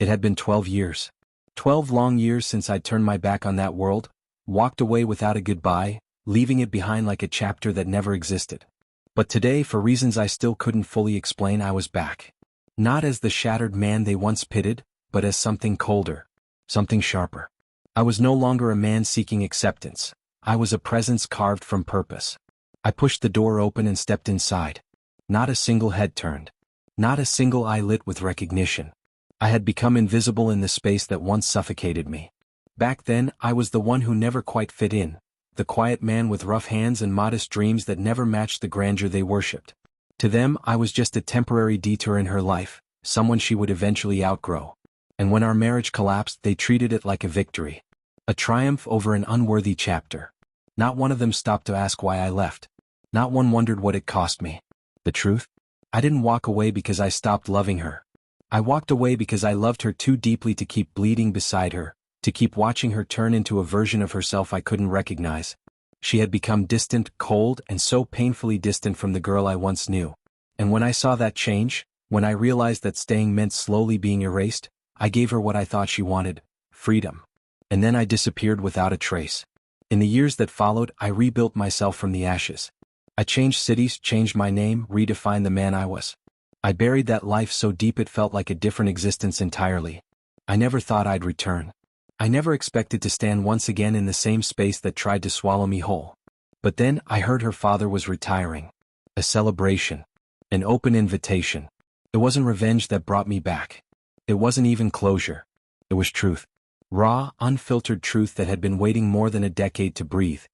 It had been 12 years. 12 long years since I'd turned my back on that world, walked away without a goodbye, leaving it behind like a chapter that never existed. But today, for reasons I still couldn't fully explain, I was back. Not as the shattered man they once pitied, but as something colder, something sharper. I was no longer a man seeking acceptance. I was a presence carved from purpose. I pushed the door open and stepped inside. Not a single head turned. Not a single eye lit with recognition. I had become invisible in the space that once suffocated me. Back then, I was the one who never quite fit in, the quiet man with rough hands and modest dreams that never matched the grandeur they worshipped. To them, I was just a temporary detour in her life, someone she would eventually outgrow. And when our marriage collapsed, they treated it like a victory. A triumph over an unworthy chapter. Not one of them stopped to ask why I left. Not one wondered what it cost me. The truth? I didn't walk away because I stopped loving her. I walked away because I loved her too deeply to keep bleeding beside her, to keep watching her turn into a version of herself I couldn't recognize. She had become distant, cold, and so painfully distant from the girl I once knew. And when I saw that change, when I realized that staying meant slowly being erased, I gave her what I thought she wanted: freedom. And then I disappeared without a trace. In the years that followed, I rebuilt myself from the ashes. I changed cities, changed my name, redefined the man I was. I buried that life so deep it felt like a different existence entirely. I never thought I'd return. I never expected to stand once again in the same space that tried to swallow me whole. But then I heard her father was retiring. A celebration. An open invitation. It wasn't revenge that brought me back. It wasn't even closure. It was truth. Raw, unfiltered truth that had been waiting more than a decade to breathe.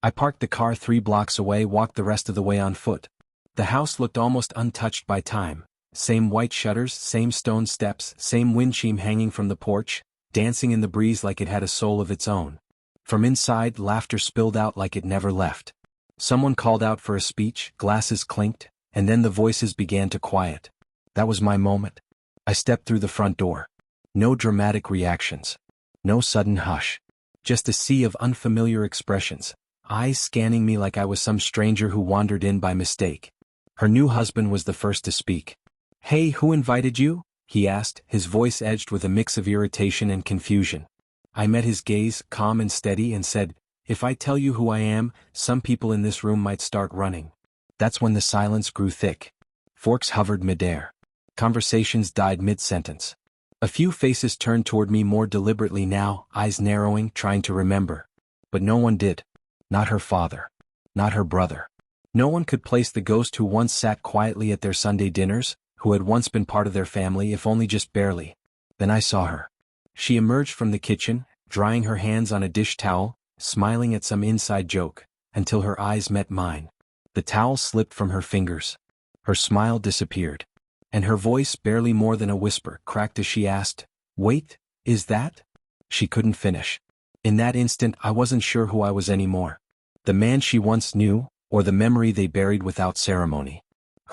I parked the car 3 blocks away, walked the rest of the way on foot. The house looked almost untouched by time. Same white shutters, same stone steps, same windshield hanging from the porch, dancing in the breeze like it had a soul of its own. From inside, laughter spilled out like it never left. Someone called out for a speech, glasses clinked, and then the voices began to quiet. That was my moment. I stepped through the front door. No dramatic reactions. No sudden hush. Just a sea of unfamiliar expressions, eyes scanning me like I was some stranger who wandered in by mistake. Her new husband was the first to speak. "Hey, who invited you?" he asked, his voice edged with a mix of irritation and confusion. I met his gaze, calm and steady, and said, "If I tell you who I am, some people in this room might start running." That's when the silence grew thick. Forks hovered midair. Conversations died mid-sentence. A few faces turned toward me more deliberately now, eyes narrowing, trying to remember. But no one did. Not her father. Not her brother. No one could place the ghost who once sat quietly at their Sunday dinners, who had once been part of their family, if only just barely. Then I saw her. She emerged from the kitchen, drying her hands on a dish towel, smiling at some inside joke, until her eyes met mine. The towel slipped from her fingers. Her smile disappeared. And her voice, barely more than a whisper, cracked as she asked, "Wait, is that?" She couldn't finish. In that instant, I wasn't sure who I was anymore. The man she once knew, or the memory they buried without ceremony.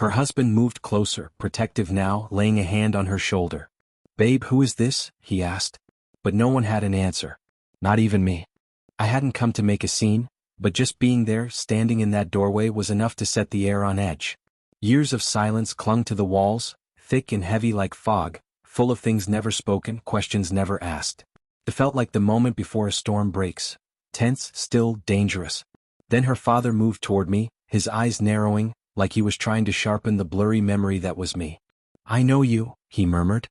Her husband moved closer, protective now, laying a hand on her shoulder. "Babe, who is this?" he asked. But no one had an answer. Not even me. I hadn't come to make a scene, but just being there, standing in that doorway, was enough to set the air on edge. Years of silence clung to the walls, thick and heavy like fog, full of things never spoken, questions never asked. It felt like the moment before a storm breaks. Tense, still, dangerous. Then her father moved toward me, his eyes narrowing, like he was trying to sharpen the blurry memory that was me. "I know you," he murmured.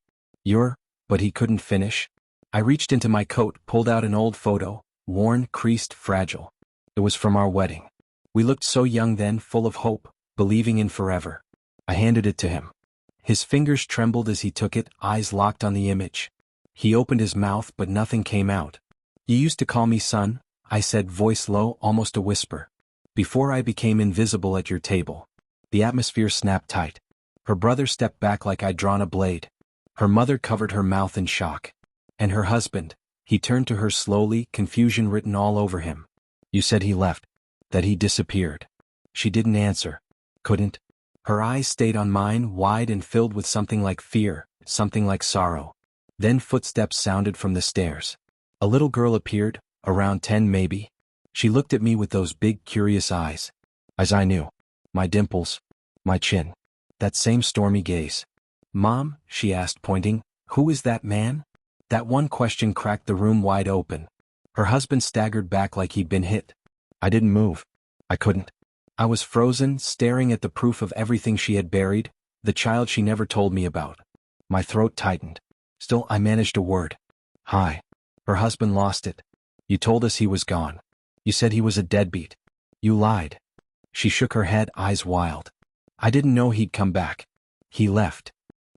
But he couldn't finish. I reached into my coat, pulled out an old photo, worn, creased, fragile. It was from our wedding. We looked so young then, full of hope, believing in forever. I handed it to him. His fingers trembled as he took it, eyes locked on the image. He opened his mouth, but nothing came out. "You used to call me son," I said, voice low, almost a whisper. "Before I became invisible at your table." The atmosphere snapped tight. Her brother stepped back like I'd drawn a blade. Her mother covered her mouth in shock. And her husband, he turned to her slowly, confusion written all over him. "You said he left. That he disappeared." She didn't answer. Couldn't. Her eyes stayed on mine, wide and filled with something like fear, something like sorrow. Then footsteps sounded from the stairs. A little girl appeared, around 10 maybe. She looked at me with those big, curious eyes. As I knew. My dimples. My chin. That same stormy gaze. "Mom?" she asked, pointing. Who is that man? That one question cracked the room wide open. Her husband staggered back like he'd been hit. I didn't move. I couldn't. I was frozen, staring at the proof of everything she had buried, the child she never told me about. My throat tightened. Still, I managed a word. Hi. Her husband lost it. You told us he was gone. You said he was a deadbeat. You lied. She shook her head, eyes wild. I didn't know he'd come back. He left.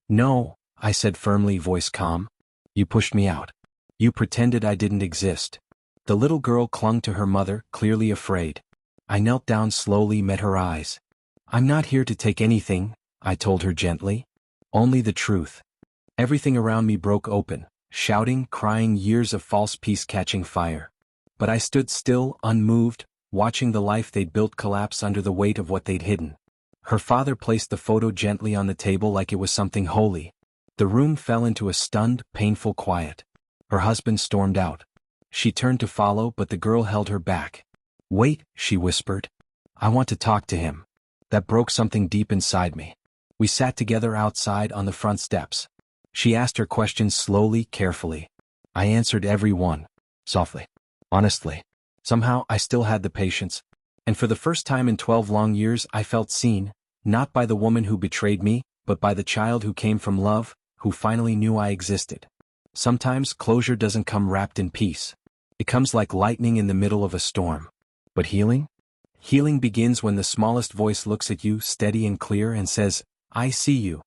No, I said firmly, voice calm. You pushed me out. You pretended I didn't exist. The little girl clung to her mother, clearly afraid. I knelt down slowly, met her eyes. I'm not here to take anything, I told her gently. Only the truth. Everything around me broke open, shouting, crying, years of false peace catching fire. But I stood still, unmoved, watching the life they'd built collapse under the weight of what they'd hidden. Her father placed the photo gently on the table like it was something holy. The room fell into a stunned, painful quiet. Her husband stormed out. She turned to follow, but the girl held her back. Wait, she whispered. I want to talk to him. That broke something deep inside me. We sat together outside on the front steps. She asked her questions slowly, carefully. I answered every one, softly, honestly. Somehow I still had the patience. And for the first time in 12 long years I felt seen, not by the woman who betrayed me, but by the child who came from love, who finally knew I existed. Sometimes closure doesn't come wrapped in peace. It comes like lightning in the middle of a storm. But healing? Healing begins when the smallest voice looks at you, steady and clear, and says, I see you.